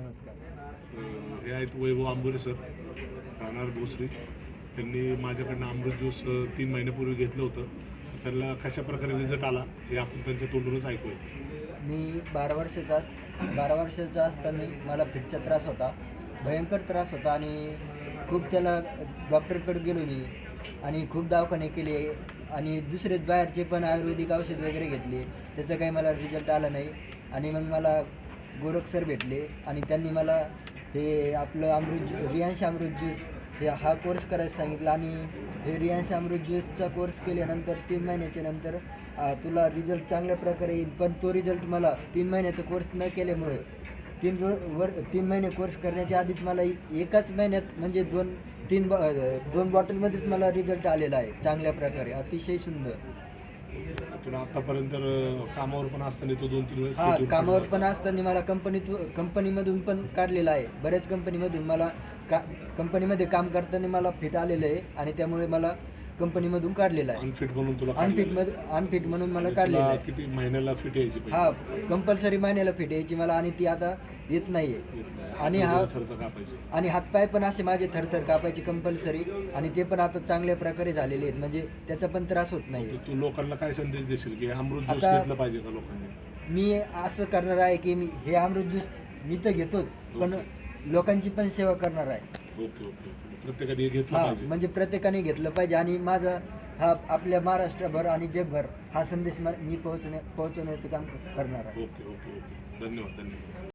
नमस्कार. हे आहेत वैभव आंबोरे सर, राहणार भोसरी. त्यांनी माझ्याकडनं अमृत ज्यूस 3 महिन्यापूर्वी घेतलं होतं. त्यांना कशा प्रकारे रिझल्ट आला हे आपण त्यांच्या तोंडूनच ऐकूया. मी 12 वर्षाचा असताना मला फिटचा त्रास होता, भयंकर त्रास होता आणि खूप त्याला डॉक्टरकडे गेलो मी आणि खूप दवाखाने केले आणि दुसरे बाहेरचे पण आयुर्वेदिक औषध वगैरे घेतले. त्याचा काही मला रिझल्ट आला नाही आणि मग मला गोरख सर भेटले आणि त्यांनी मला हे आपलं रियांश अमृत ज्यूस हा कोर्स करायला सांगितला आणि हे रियांश अमृत ज्यूसचा कोर्स केल्यानंतर 3 महिन्याच्या नंतर तुला रिझल्ट चांगल्या प्रकारे येईल. पण तो रिझल्ट मला 3 महिन्याचा कोर्स न केल्यामुळे 3 महिने कोर्स करण्याच्या आधीच मला एकाच महिन्यात म्हणजे 2 बॉटलमध्येच मला रिझल्ट आलेला आहे चांगल्या प्रकारे, अतिशय सुंदर. तुला आतापर्यंत कामावर पण असताना तो 2-3 वेळेस हां, भेटून कामावर पडला. पण असताना मला कंपनीमधून पण काढलेलं आहे. बऱ्याच कंपनीमधून मला कंपनीमध्ये काम करताना मला फिट आलेलं आहे आणि त्यामुळे मला कंपनीमधून काढलेलं आहे. अनफिट म्हणून तुला काढलेलं आहे. अनफिट म्हणून मला आणि काढलेलं तुला आहे. किती महिन्याला फिट यायची हां, पाहिजे? कंपल्सरी महिन्याला फिट यायची मला आणि ती आता येत नाही आहे. आणि खर्च कापायचे. आणि हातपाय पण असे माझे थरथर कापायचे कंपल्सरी आणि ते पण आता चांगल्या प्रकारे झालेले आहेत, म्हणजे त्याचा पण त्रास होत नाही. तू लोकांना काय संदेश देशील की अमृत ज्यूस आता घेतलं पाहिजे का लोकांनी? मी असं करणार आहे की मी हे अमृत ज्यूस मी तर घेतोच, पण लोकांची पण सेवा करणार आहे. Okay okay okay. प्रत्येकाने हे घेतलं हां, पाहिजे. म्हणजे प्रत्येकाने घेतलं पाहिजे आणि माझा हा आपल्या महाराष्ट्रभर आणि जगभर हा संदेश मी पोहोचवण्याचं काम करणार आहे. Okay okay okay. धन्यवाद धन्यवाद.